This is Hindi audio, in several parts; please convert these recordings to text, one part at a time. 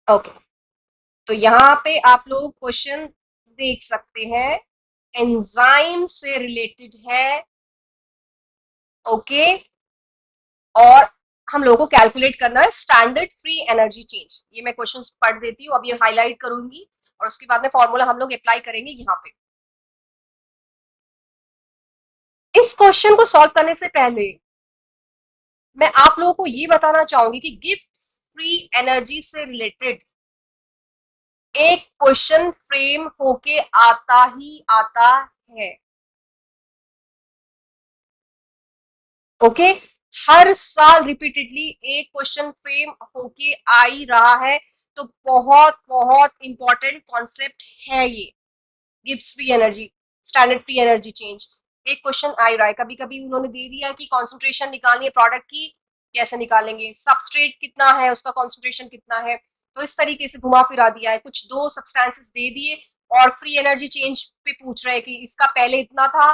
ओके, तो यहाँ पे आप लोग क्वेश्चन देख सकते हैं, एंजाइम से रिलेटेड है। ओके, और हम लोगों को कैलकुलेट करना है स्टैंडर्ड फ्री एनर्जी चेंज। ये मैं क्वेश्चंस पढ़ देती हूँ, अब ये हाईलाइट करूंगी और उसके बाद में फॉर्मूला हम लोग अप्लाई करेंगे यहाँ पे। इस क्वेश्चन को सॉल्व करने से पहले मैं आप लोगों को ये बताना चाहूंगी कि गिब्स फ्री एनर्जी से रिलेटेड एक क्वेश्चन फ्रेम होके आता ही आता है। ओके, हर साल रिपीटेडली एक क्वेश्चन फ्रेम होके आ ही रहा है, तो बहुत बहुत इंपॉर्टेंट कॉन्सेप्ट है ये Gibbs free energy, standard free energy change. एक क्वेश्चन आ ही रहा है, कभी कभी उन्होंने दे दिया कि कॉन्सेंट्रेशन निकालनी है प्रोडक्ट की, कैसे निकालेंगे, सबस्ट्रेट कितना है, उसका कॉन्सेंट्रेशन कितना है, तो इस तरीके से घुमा फिरा दिया है, कुछ दो सब्सटेंसेस दे दिए और फ्री एनर्जी चेंज पे पूछ रहे हैं कि इसका पहले इतना था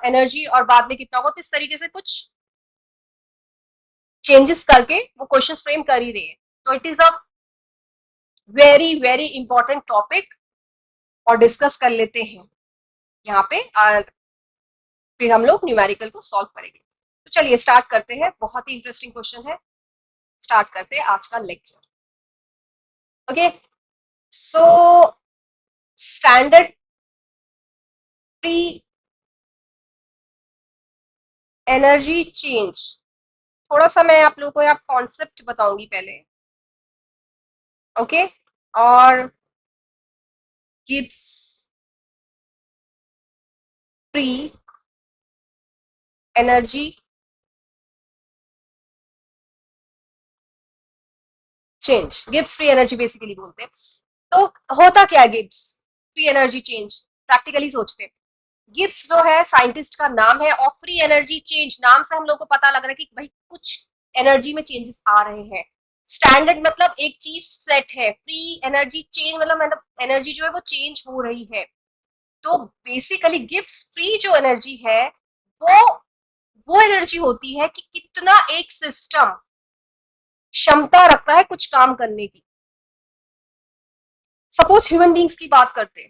एनर्जी और बाद में कितना होगा, तो इस तरीके से कुछ चेंजेस करके वो क्वेश्चन फ्रेम कर ही रहे हैं। तो it is a very very important topic और डिस्कस कर लेते हैं यहाँ पे, फिर हम लोग न्यूमेरिकल को सॉल्व करेंगे। तो चलिए स्टार्ट करते हैं, बहुत ही इंटरेस्टिंग क्वेश्चन है, स्टार्ट करते हैं आज का lecture. Okay, so standard free energy change, थोड़ा सा मैं आप लोगों को यहाँ कॉन्सेप्ट बताऊंगी पहले। ओके, और Gibbs free energy change, Gibbs free energy basically बोलते हैं। तो होता क्या है Gibbs free energy change, practically सोचते हैं। गिब्स जो है साइंटिस्ट का नाम है, और फ्री एनर्जी चेंज नाम से हम लोग को पता लग रहा है कि भाई कुछ एनर्जी में चेंजेस आ रहे हैं। स्टैंडर्ड मतलब एक चीज सेट है, फ्री एनर्जी चेंज मतलब एनर्जी जो है वो चेंज हो रही है। तो बेसिकली गिब्स फ्री जो एनर्जी है वो वो एनर्जी होती है कि कितना एक सिस्टम क्षमता रखता है कुछ काम करने की। सपोज ह्यूमन बींग्स की बात करते हैं,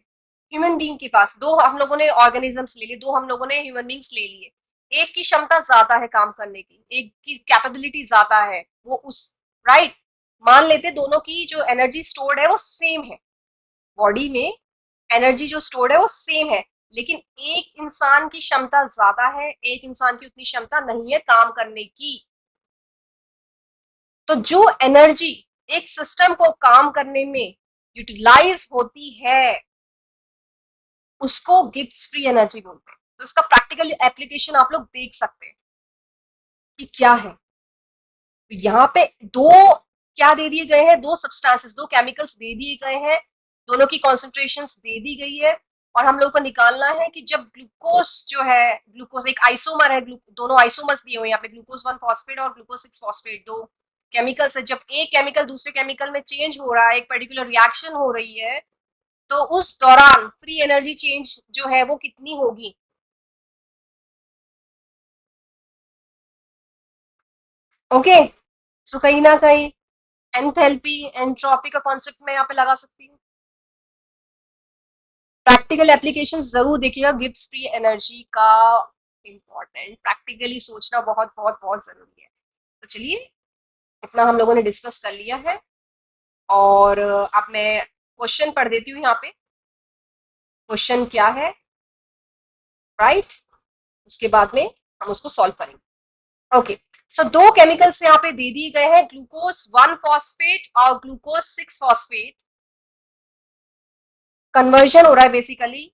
ह्यूमन बींग के पास दो हम लोगों ने ऑर्गेनिजम्स ले लिए, दो हम लोगों ने ह्यूमन बींग्स ले लिए, एक की क्षमता ज्यादा है काम करने की, एक की कैपेबिलिटी ज्यादा है, वो उस राइट मान लेते दोनों की जो एनर्जी स्टोर्ड है वो सेम है, बॉडी में एनर्जी जो स्टोर्ड है वो सेम है, लेकिन एक इंसान की क्षमता ज्यादा है, एक इंसान की उतनी क्षमता नहीं है काम करने की। तो जो एनर्जी एक सिस्टम को काम करने में यूटिलाइज होती है उसको गिब्स फ्री एनर्जी बोलते हैं। तो इसका प्रैक्टिकल एप्लीकेशन आप लोग देख सकते हैं कि क्या है। तो यहाँ पे दो क्या दे दिए गए हैं, दो सब्सटेंसेस, दो केमिकल्स दे दिए गए हैं, दोनों की कॉन्सेंट्रेशंस दे दी गई है, और हम लोग को निकालना है कि जब ग्लूकोज जो है, ग्लूकोज एक आइसोमर है, दोनों आइसोमर्स दिए हुए हैं यहाँ पे, ग्लूकोज 1 फॉस्फेट और ग्लूकोज 6 फॉस्फेट, दो केमिकल्स है, जब एक केमिकल दूसरे केमिकल में चेंज हो रहा है, एक पर्टिकुलर रिएक्शन हो रही है, तो उस दौरान फ्री एनर्जी चेंज जो है वो कितनी होगी। ओके, सो कहीं ना कहीं एंथैल्पी एंट्रोपी का कॉन्सेप्ट मैं यहाँ पे लगा सकती हूँ। प्रैक्टिकल एप्लीकेशन जरूर देखिएगा गिब्स फ्री एनर्जी का, इंपॉर्टेंट प्रैक्टिकली सोचना बहुत बहुत बहुत जरूरी है। तो चलिए इतना हम लोगों ने डिस्कस कर लिया है, और अब मैं क्वेश्चन पढ़ देती हूँ यहाँ पे, क्वेश्चन क्या है, राइट उसके बाद में हम उसको सॉल्व करेंगे। ओके, सो दो केमिकल्स यहाँ पे दे दिए गए हैं, ग्लूकोज 1 फॉस्फेट और ग्लूकोज 6 फॉस्फेट, कन्वर्जन हो रहा है बेसिकली,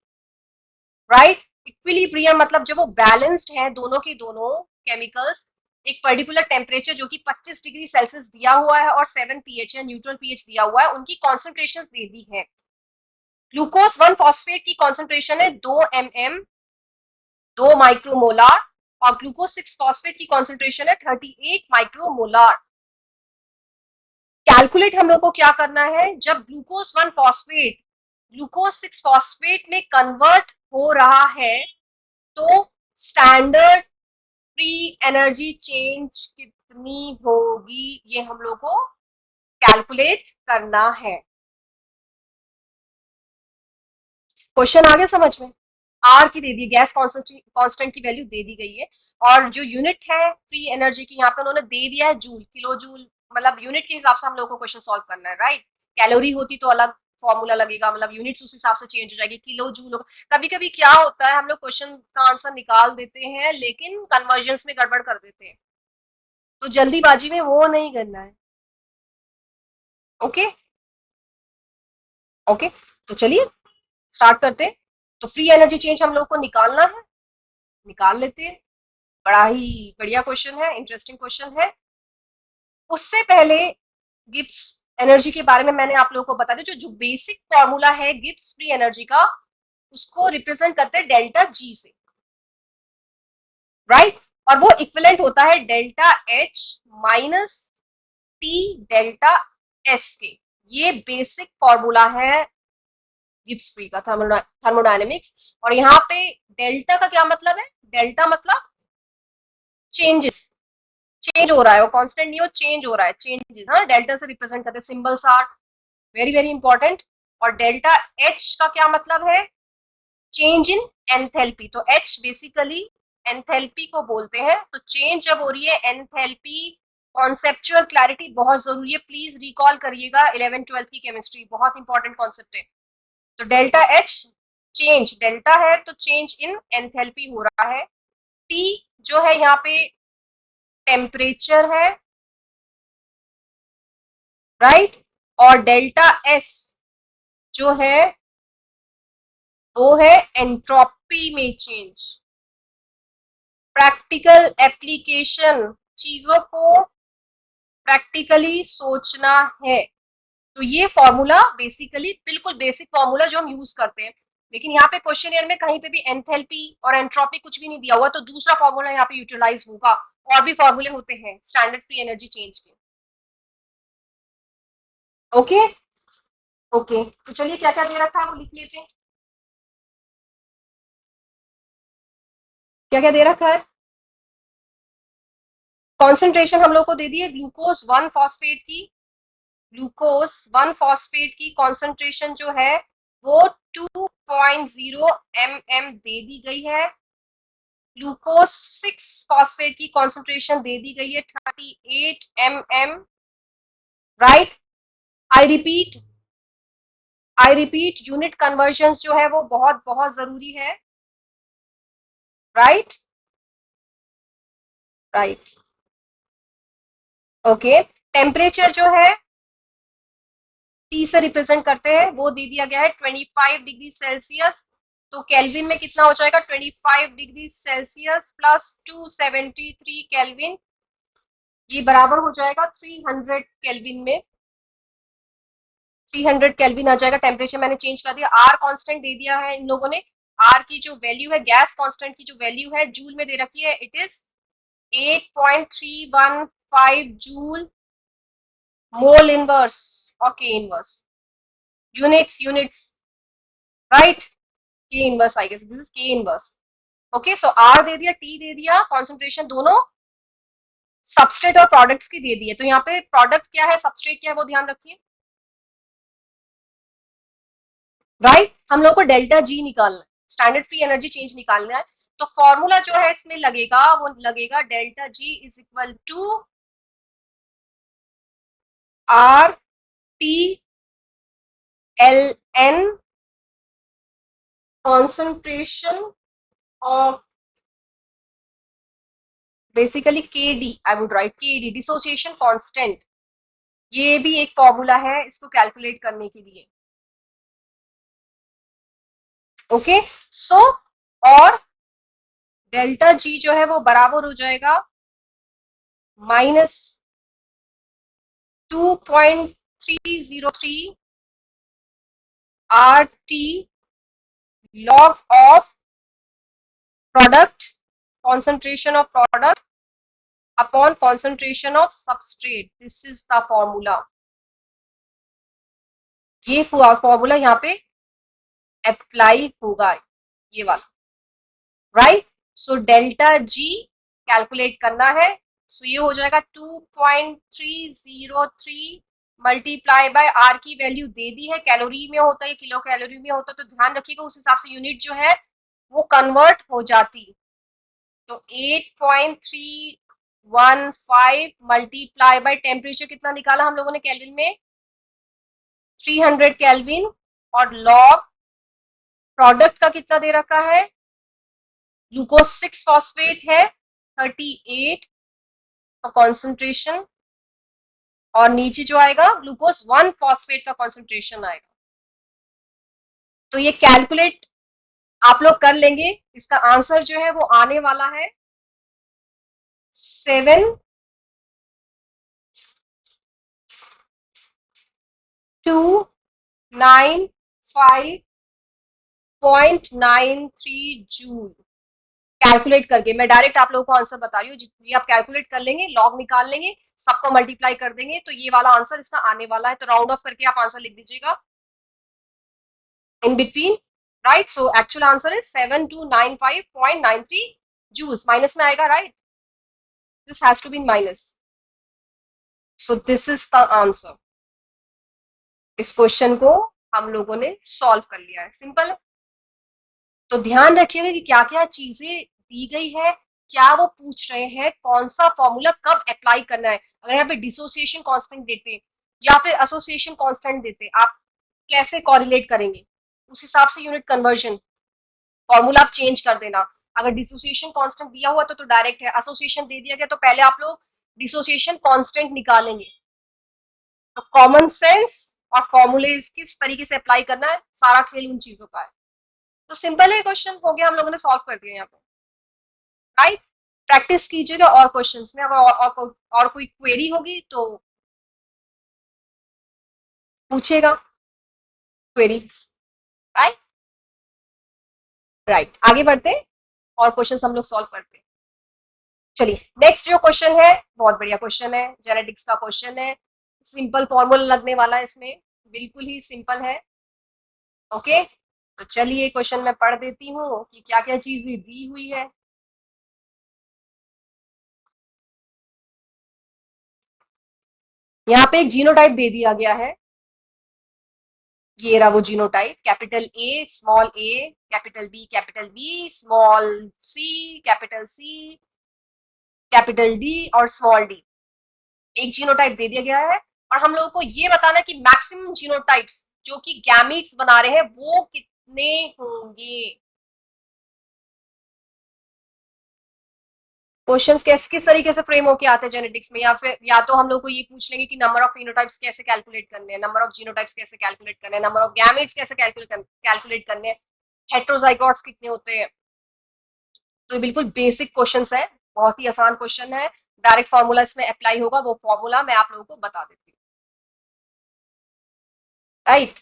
राइट। इक्विलिब्रियम मतलब जब वो बैलेंस्ड है दोनों के दोनों केमिकल्स, एक पर्टिकुलर टेम्परेचर जो कि 25 डिग्री सेल्सियस दिया हुआ है और 7 पीएच है, न्यूट्रल पीएच दिया हुआ है, उनकी कॉन्सेंट्रेशन दे दी है। ग्लूकोज 1 फॉस्फेट की कॉन्सेंट्रेशन है 2 mm, 2 माइक्रोमोलार, और ग्लूकोज 6 फॉस्फेट की कॉन्सेंट्रेशन है 38 माइक्रोमोलार। कैलकुलेट हम लोग को क्या करना है, जब ग्लूकोज 1 फॉस्फेट ग्लूकोज 6 फॉस्फेट में कन्वर्ट हो रहा है तो स्टैंडर्ड फ्री एनर्जी चेंज कितनी होगी, ये हम लोग को कैलकुलेट करना है। क्वेश्चन आ गया समझ में? आर की दे दी, गैस कांस्टेंट की वैल्यू दे दी गई है, और जो यूनिट है फ्री एनर्जी की यहाँ पे उन्होंने दे दिया है जूल, किलो जूल, मतलब यूनिट के हिसाब से हम लोग को क्वेश्चन सॉल्व करना है, राइट। कैलोरी होती तो अलग फॉर्मूला लगेगा, मतलब यूनिट्स उस हिसाब से चेंज हो जाएगी, किलो जूल होगा। कभी कभी क्या होता है, हम लोग क्वेश्चन का आंसर निकाल देते हैं लेकिन कन्वर्जन्स में गड़बड़ कर देते हैं, तो जल्दीबाजी में वो नहीं करना है। ओके ओके, तो चलिए स्टार्ट करते हैं। तो फ्री एनर्जी चेंज हम लोग को निकालना है, निकाल लेते हैं। बड़ा ही बढ़िया क्वेश्चन है, इंटरेस्टिंग क्वेश्चन है। उससे पहले गिब्स एनर्जी के बारे में मैंने आप लोगों को बता दिया, जो बेसिक फॉर्मूला है गिब्स फ्री एनर्जी का, उसको रिप्रेजेंट करते हैं डेल्टा जी से, राइट। और वो इक्विवेलेंट होता है delta H minus T delta S के। ये बेसिक फॉर्मूला है गिब्स फ्री का, थर्मोडायनेमिक्स। और यहाँ पे डेल्टा का क्या मतलब है? डेल्टा मतलब चेंजेस, चेंज हो रहा है, वो कांस्टेंट नहीं हो, चेंज हो रहा है, चेंजेस, हाँ, डेल्टा से रिप्रेजेंट करते हैं, symbols are very very important. और डेल्टा एच का क्या मतलब है? Change in enthalpy. तो एच बेसिकली एंथैल्पी को बोलते हैं। तो चेंज जब हो रही है एंथैल्पी, कॉन्सेप्चुअल क्लैरिटी बहुत जरूरी है, प्लीज रिकॉल करिएगा 11th 12th की केमिस्ट्री, बहुत इंपॉर्टेंट कॉन्सेप्ट है। तो डेल्टा एच चेंज, डेल्टा है तो चेंज इन एंथैल्पी हो रहा है। टी जो है यहाँ पे टेम्परेचर है, राइट। और डेल्टा एस जो है वो है एंट्रोपी में चेंज। प्रैक्टिकल एप्लीकेशन, चीजों को प्रैक्टिकली सोचना है। तो ये फॉर्मूला बेसिकली बिल्कुल बेसिक फॉर्मूला जो हम यूज करते हैं, लेकिन यहाँ पे क्वेश्चन में कहीं पे भी एंथैल्पी और एंट्रोपी कुछ भी नहीं दिया हुआ, तो दूसरा फॉर्मूला यहाँ पे यूटिलाइज होगा। और भी फॉर्मूले होते हैं स्टैंडर्ड फ्री एनर्जी चेंज के। ओके ओके, तो चलिए क्या क्या दे रखा है वो लिख लेते हैं। क्या क्या दे रखा है? कॉन्सेंट्रेशन हम लोग को दे दी है ग्लूकोज 1 फॉस्फेट की, ग्लूकोज 1 फॉस्फेट की कॉन्सेंट्रेशन जो है वो 2.0 mm दे दी गई है। ग्लूकोज 6 फॉस्फेट की कॉन्सेंट्रेशन दे दी गई है 38 mm, right. I repeat, I repeat, unit conversion जो है वो बहुत बहुत जरूरी है, राइट राइट। ओके, टेम्परेचर जो है टी से रिप्रेजेंट करते हैं, वो दे दिया गया है 25 डिग्री सेल्सियस। तो केल्विन में कितना हो जाएगा? 25 डिग्री सेल्सियस प्लस 273 केल्विन, ये बराबर हो जाएगा 300 केल्विन में। 300 केल्विन आ जाएगा। टेम्परेचर मैंने चेंज कर दिया, आर कांस्टेंट दे दिया है इन लोगों ने। आर की जो वैल्यू है, गैस कांस्टेंट की जो वैल्यू है जूल में दे रखी है, it is 8.315 joule mole inverse और K inverse, units units, right. K inverse, I guess this is K inverse. Okay, so R दे दिया, टी दे दिया, कॉन्सेंट्रेशन दोनों सबस्ट्रेट और प्रोडक्ट्स की दे दी है। तो यहाँ पे प्रोडक्ट क्या है, सबस्ट्रेट क्या है, वो ध्यान रखिए, राइट। हम लोग को डेल्टा जी निकालना है, स्टैंडर्ड फ्री एनर्जी चेंज निकालना है। तो फॉर्मूला जो है इसमें लगेगा वो लगेगा delta G is equal to R T L N concentration of, basically K D, I would write K D, dissociation constant. ये भी एक फॉर्मूला है इसको कैलकुलेट करने के लिए। ओके, सो और डेल्टा जी जो है वो बराबर हो जाएगा -2.303 R T log of product, concentration of product upon concentration of substrate. This is the formula. ये फॉर्मूला यहाँ पे अप्लाई होगा, ये वाला, right. So delta G calculate करना है। सो ये हो जाएगा 2.303 मल्टीप्लाई बाय आर की वैल्यू दे दी है, कैलोरी में होता है, किलो कैलोरी में होता है, तो ध्यान रखिएगा उस हिसाब से यूनिट जो है वो कन्वर्ट हो जाती। तो 8.315 मल्टीप्लाई बाय टेम्परेचर कितना निकाला हम लोगों ने केल्विन में, 300 केल्विन, और लॉग प्रोडक्ट का कितना दे रखा है, ग्लूकोज 6 फॉस्फेट है 38 का कॉन्सेंट्रेशन, और नीचे जो आएगा ग्लूकोज 1 फॉस्फेट का कॉन्सेंट्रेशन आएगा। तो ये कैलकुलेट आप लोग कर लेंगे, इसका आंसर जो है वो आने वाला है 7295.93 जूल। कैलकुलेट करके मैं डायरेक्ट आप लोगों को आंसर बता रही हूँ, जितनी आप कैलकुलेट कर लेंगे, लॉग निकाल लेंगे, सबको मल्टीप्लाई कर देंगे, तो ये वाला आंसर इसका आने वाला है। तो राउंड ऑफ करके आप आंसर लिख दीजिएगा in between, right. So actual answer is 7295.93 joules, minus में आएगा, right, this has to be minus. So this is the answer. इस क्वेश्चन को हम लोगों ने सॉल्व कर लिया है, सिंपल है। तो ध्यान रखिएगा कि क्या क्या चीजें दी गई है, क्या वो पूछ रहे हैं, कौन सा फॉर्मूला कब अप्लाई करना है। अगर यहाँ पे डिसोसिएशन कांस्टेंट देते या फिर एसोसिएशन कांस्टेंट देते, आप कैसे कॉरिलेट करेंगे, उस हिसाब से यूनिट कन्वर्जन फॉर्मूला आप चेंज कर देना। अगर डिसोसिएशन कांस्टेंट दिया हुआ तो डायरेक्ट है, एसोसिएशन दे दिया गया तो पहले आप लोग डिसोसिएशन कांस्टेंट निकालेंगे। तो कॉमन सेंस और फॉर्मूले किस तरीके से अप्लाई करना है, सारा खेल उन चीजों का है। तो सिंपल है, क्वेश्चन हो गया, हम लोगों ने सॉल्व कर दिया यहाँ पे, राइट। प्रैक्टिस कीजिएगा और क्वेश्चंस में, अगर और कोई क्वेरी होगी तो पूछेगा क्वेरी, राइट। राइट, आगे बढ़ते और क्वेश्चंस हम लोग सॉल्व करते हैं। चलिए नेक्स्ट जो क्वेश्चन है, बहुत बढ़िया क्वेश्चन है, जेनेटिक्स का क्वेश्चन है, सिंपल फॉर्मूला लगने वाला है इसमें, बिल्कुल ही सिंपल है। ओके, तो चलिए क्वेश्चन मैं पढ़ देती हूँ कि क्या क्या चीजें दी हुई है। यहाँ पे एक जीनोटाइप दे दिया गया है, ये रहा वो genotype, capital A, small A, capital B, small C, capital C, capital D और स्मॉल डी। एक जीनोटाइप दे दिया गया है और हम लोगों को ये बताना है कि मैक्सिमम जीनोटाइप्स जो कि गैमीट्स बना रहे हैं वो कितने होंगे। क्वेश्चंस किस तरीके से फ्रेम होके आते हैं जेनेटिक्स में, या फिर या तो हम लोग को ये पूछ लेंगे कि नंबर ऑफ फिनोटाइप्स कैसे कैलकुलेट करने हैं, नंबर ऑफ जीनोटाइप्स कैसे कैलकुलेट करने हैं, नंबर ऑफ गैमेट्स कैसे कैलकुलेट करने हैं, हेट्रोजाइगोट्स कितने होते हैं। तो ये बिल्कुल बेसिक क्वेश्चंस है, बहुत ही आसान क्वेश्चन है, डायरेक्ट फॉर्मूला इसमें अप्लाई होगा, वो फॉर्मूला मैं आप लोगों को बता देती हूँ, राइट।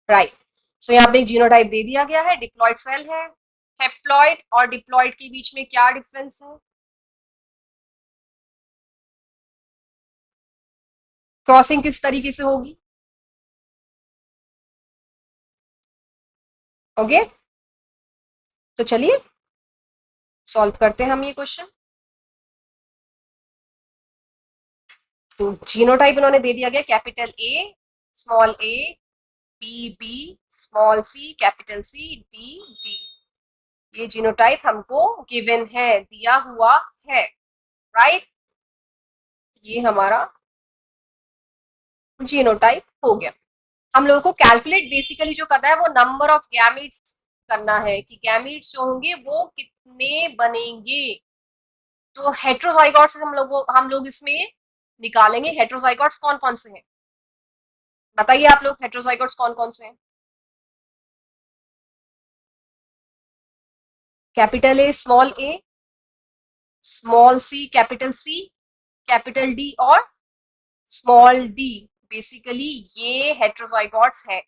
राइट, सो यहाँ पे एक जीनोटाइप दे दिया गया है, डिप्लॉइड सेल है। हेप्लॉइड और डिप्लॉइड के बीच में क्या डिफरेंस है, क्रॉसिंग किस तरीके से होगी, ओके। तो चलिए सॉल्व करते हैं हम ये क्वेश्चन। तो जीनोटाइप इन्होंने दे दिया गया, capital A, small A, B B, small C, capital C, D D. ये जीनोटाइप हमको गिवन है, दिया हुआ है, राइट। ये हमारा जीनोटाइप हो गया। हम लोगों को कैलकुलेट बेसिकली जो करना है वो नंबर ऑफ गैमीट्स करना है, कि गैमीट्स जो होंगे वो कितने बनेंगे। तो हेट्रोजाइगोट्स हम लोग इसमें निकालेंगे। हेट्रोजाइगोट्स कौन कौन से हैं, बताइए आप लोग, हेट्रोजाइगोट्स कौन कौन से हैं। Capital A, small C, capital D और स्मॉल डी। बेसिकली ये हेट्रोजाइगोट्स है।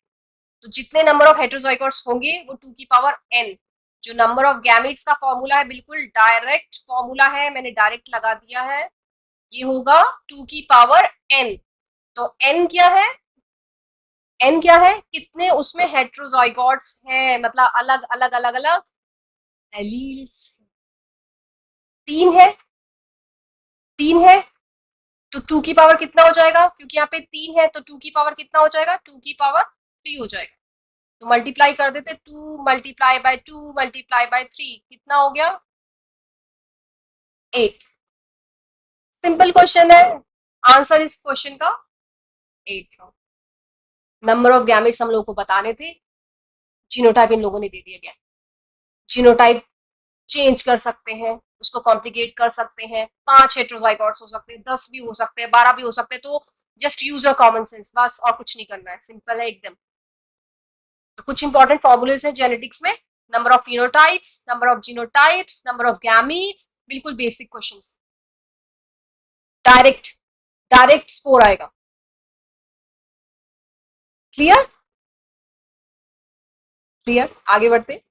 तो जितने नंबर ऑफ हेट्रोजाइगोट्स होंगे वो 2 की पावर n। जो नंबर ऑफ गैमेट्स का फॉर्मूला है, बिल्कुल डायरेक्ट फॉर्मूला है, मैंने डायरेक्ट लगा दिया है, ये होगा 2 की पावर n। तो n क्या है, n क्या है, कितने उसमें हेट्रोजाइगोट्स हैं, मतलब अलग अलग अलग अलग एलील्स। 3 है, 3 है। तो 2 की पावर कितना हो जाएगा, क्योंकि यहाँ पे 3 है तो 2 की पावर कितना हो जाएगा, 2 की पावर 3 हो जाएगा। तो मल्टीप्लाई कर देते, 2 मल्टीप्लाई बाय 2 मल्टीप्लाई बाय 3 कितना हो गया, 8। सिंपल क्वेश्चन है, आंसर इस क्वेश्चन का 8 है। नंबर ऑफ गैमेट्स हम लोगों को बताने थे, जीनोटाइप इन लोगों ने दे दिया गया। जीनोटाइप चेंज कर सकते हैं, उसको कॉम्प्लिकेट कर सकते हैं, 5 हेटेरोजाइगोट्स हो सकते हैं, 10 भी हो सकते हैं, 12 भी हो सकते हैं। तो just use your common sense, बस और कुछ नहीं करना है, सिंपल है एकदम। तो कुछ इंपॉर्टेंट फॉर्मूलेस हैं जेनेटिक्स में, number of phenotypes, number of genotypes, number of gametes, बिल्कुल basic questions. Direct direct score आएगा। क्लियर, क्लियर, आगे बढ़ते।